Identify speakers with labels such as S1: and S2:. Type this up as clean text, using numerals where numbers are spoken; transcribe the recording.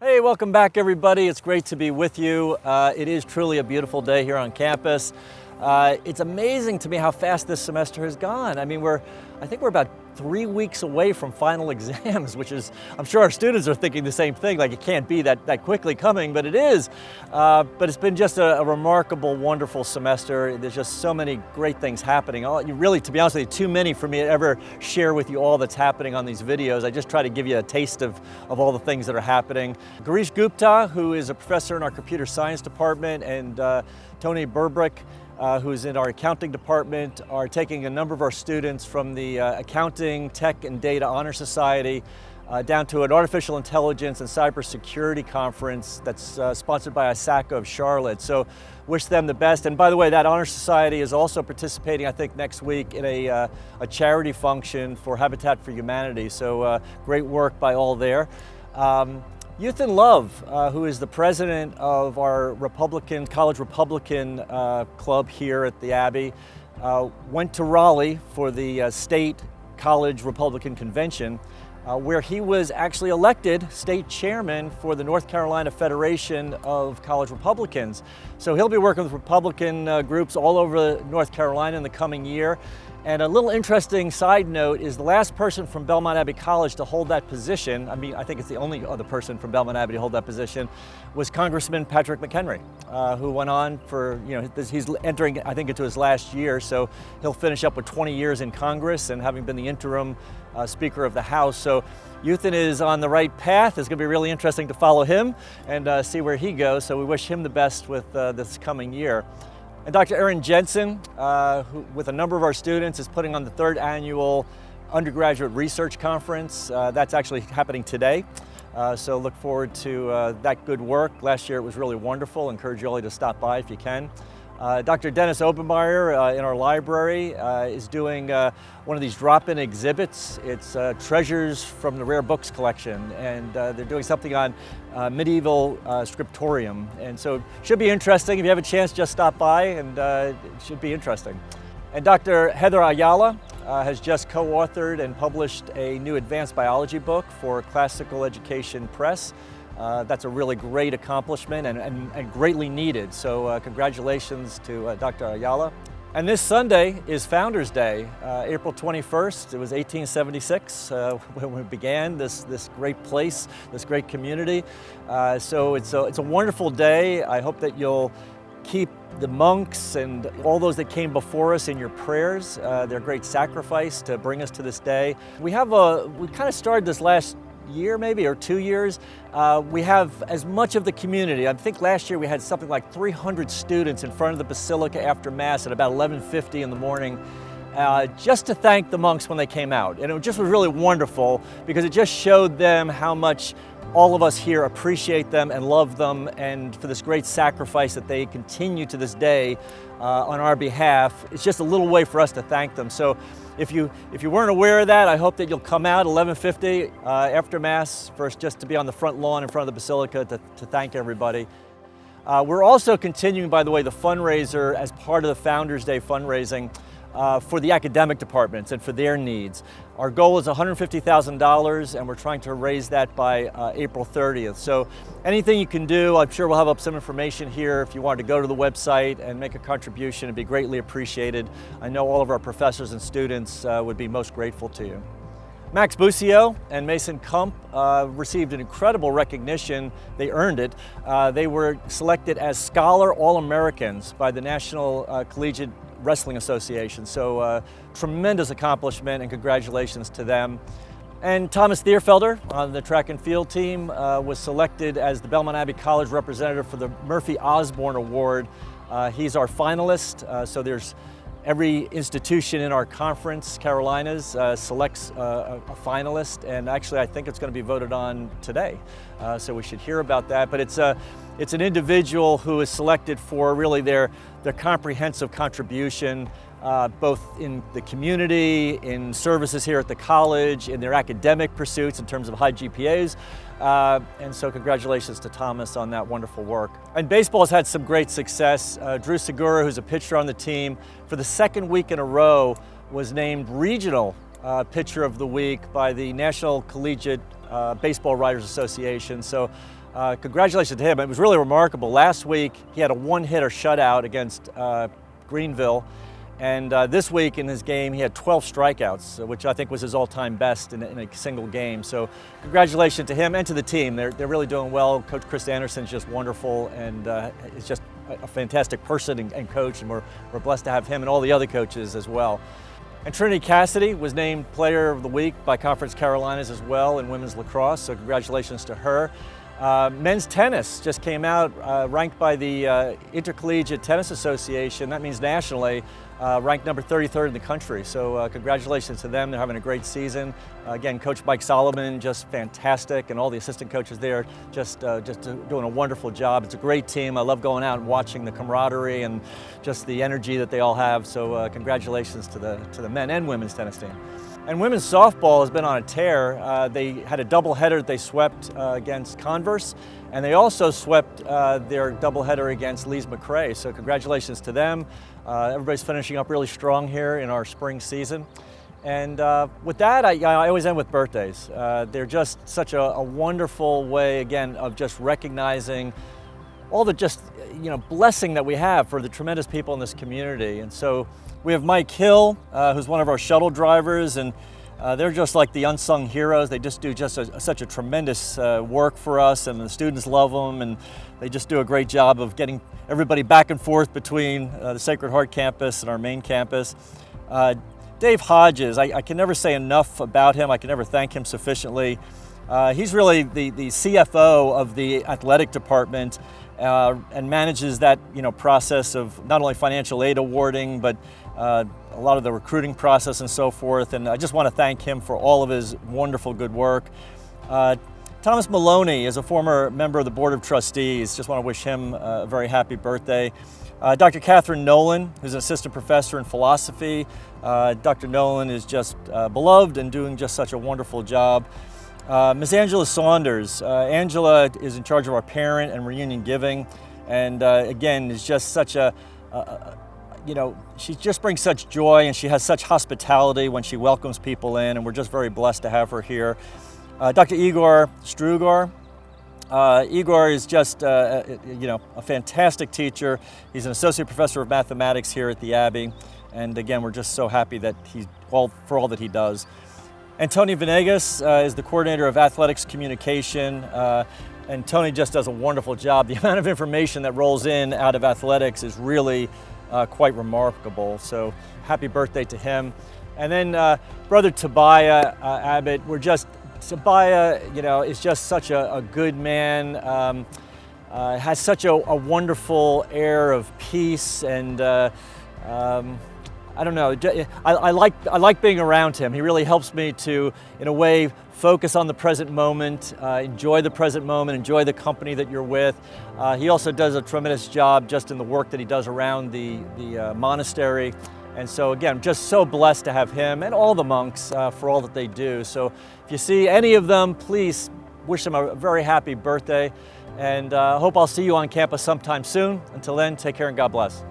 S1: Hey, welcome back everybody. It's great to be with you. It is truly a beautiful day here on campus. It's amazing to me how fast this semester has gone. I mean, I think we're about 3 weeks away from final exams, which is, I'm sure our students are thinking the same thing, like it can't be that quickly coming, but it is. But it's been just a remarkable, wonderful semester. There's just so many great things happening. Really, to be honest with you, too many for me to ever share with you all that's happening on these videos. I just try to give you a taste of all the things that are happening. Girish Gupta, who is a professor in our computer science department, and Tony Burbrick, who's in our accounting department, are taking a number of our students from the Accounting, Tech, and Data Honor Society down to an Artificial Intelligence and Cybersecurity Conference that's sponsored by ISACA of Charlotte. So wish them the best. And by the way, that Honor Society is also participating, I think, next week in a charity function for Habitat for Humanity. So great work by all there. Youth in Love, who is the president of our College Republican Club here at the Abbey, went to Raleigh for the State College Republican Convention, where he was actually elected state chairman for the North Carolina Federation of College Republicans. So he'll be working with Republican groups all over North Carolina in the coming year. And a little interesting side note is the last person from Belmont Abbey College to hold that position, I mean, I think it's the only other person from Belmont Abbey to hold that position, was Congressman Patrick McHenry, who went on for, he's entering, I think, into his last year, so he'll finish up with 20 years in Congress and having been the interim Speaker of the House. So Youthen is on the right path. It's going to be really interesting to follow him and see where he goes, so we wish him the best with this coming year. And Dr. Erin Jensen, who with a number of our students, is putting on the 3rd annual undergraduate research conference. That's actually happening today. So look forward to that good work. Last year it was really wonderful. Encourage you all to stop by if you can. Dr. Dennis Obermeyer in our library is doing one of these drop-in exhibits. It's treasures from the rare books collection, and they're doing something on medieval scriptorium. And so it should be interesting. If you have a chance, just stop by, and it should be interesting. And Dr. Heather Ayala has just co-authored and published a new advanced biology book for Classical Education Press. That's a really great accomplishment and greatly needed. So congratulations to Dr. Ayala. And this Sunday is Founders Day, April 21st. It was 1876 when we began this great place, this great community. So it's a wonderful day. I hope that you'll keep the monks and all those that came before us in your prayers. Their great sacrifice to bring us to this day. We kind of started this last year maybe, or 2 years. We have as much of the community. I think last year we had something like 300 students in front of the Basilica after Mass at about 11:50 in the morning, just to thank the monks when they came out. And it just was really wonderful because it just showed them how much all of us here appreciate them and love them, and for this great sacrifice that they continue to this day on our behalf. It's just a little way for us to thank them. So if you weren't aware of that, I hope that you'll come out 11:50 after Mass first, just to be on the front lawn in front of the Basilica to thank everybody. We're also continuing, by the way, the fundraiser as part of the Founders Day fundraising for the academic departments and for their needs. Our goal is $150,000, and we're trying to raise that by April 30th. So anything you can do, I'm sure we'll have up some information here. If you want to go to the website and make a contribution, it'd be greatly appreciated. I know all of our professors and students would be most grateful to you. Max Busio and Mason Kump received an incredible recognition. They earned it. They were selected as Scholar All-Americans by the National Collegiate Wrestling Association. So tremendous accomplishment, and congratulations to them. And Thomas Thierfelder on the track and field team was selected as the Belmont Abbey College representative for the Murphy Osborne Award. He's our finalist, so there's every institution in our conference, Carolinas, selects a finalist, and actually I think it's going to be voted on today. So we should hear about that. But it's an individual who is selected for really their comprehensive contribution, both in the community, in services here at the college, in their academic pursuits in terms of high GPAs. And so congratulations to Thomas on that wonderful work. And baseball's had some great success. Drew Segura, who's a pitcher on the team, for the second week in a row was named Regional Pitcher of the Week by the National Collegiate Baseball Writers Association. So congratulations to him. It was really remarkable. Last week he had a one-hitter shutout against Greenville, and this week in his game he had 12 strikeouts, which I think was his all-time best in a single game. So congratulations to him and to the team. They're really doing well. Coach Chris Anderson's just wonderful, and is just a fantastic person and coach, and we're blessed to have him and all the other coaches as well. And Trinity Cassidy was named Player of the Week by Conference Carolinas as well in women's lacrosse, so congratulations to her. Men's tennis just came out, ranked by the Intercollegiate Tennis Association, that means nationally, ranked number 33rd in the country. So congratulations to them, they're having a great season. Again, Coach Mike Solomon, just fantastic, and all the assistant coaches there just doing a wonderful job. It's a great team. I love going out and watching the camaraderie and just the energy that they all have. So congratulations to the men and women's tennis team. And women's softball has been on a tear. They had a doubleheader that they swept against Converse, and they also swept their doubleheader against Lees McRae. So congratulations to them. Everybody's finishing up really strong here in our spring season. And with that, I always end with birthdays. They're just such a wonderful way, again, of just recognizing all the blessing that we have for the tremendous people in this community. And so we have Mike Hill, who's one of our shuttle drivers, and they're just like the unsung heroes. They just do such a tremendous work for us, and the students love them, and they just do a great job of getting everybody back and forth between the Sacred Heart campus and our main campus. Dave Hodges, I can never say enough about him. I can never thank him sufficiently. He's really the CFO of the athletic department, and manages that process of not only financial aid awarding, but a lot of the recruiting process and so forth. And I just want to thank him for all of his wonderful good work. Thomas Maloney is a former member of the Board of Trustees. Just want to wish him a very happy birthday. Dr. Catherine Nolan, who's an assistant professor in philosophy. Dr. Nolan is just beloved and doing just such a wonderful job. Ms. Angela Saunders. Angela is in charge of our parent and reunion giving, and again is just such she just brings such joy, and she has such hospitality when she welcomes people in, and we're just very blessed to have her here. Dr. Igor Strugar. Igor is just a fantastic teacher. He's an associate professor of mathematics here at the Abbey, and again we're just so happy that for all that he does. And Tony Venegas is the coordinator of athletics communication, and Tony just does a wonderful job. The amount of information that rolls in out of athletics is really quite remarkable. So happy birthday to him. And then brother Tobiah Abbott, Tobiah, is just such a good man, has such a wonderful air of peace, and I don't know, I like being around him. He really helps me to, in a way, focus on the present moment, enjoy the present moment, enjoy the company that you're with. He also does a tremendous job just in the work that he does around the monastery. And so again, just so blessed to have him and all the monks for all that they do. So if you see any of them, please wish them a very happy birthday, and hope I'll see you on campus sometime soon. Until then, take care and God bless.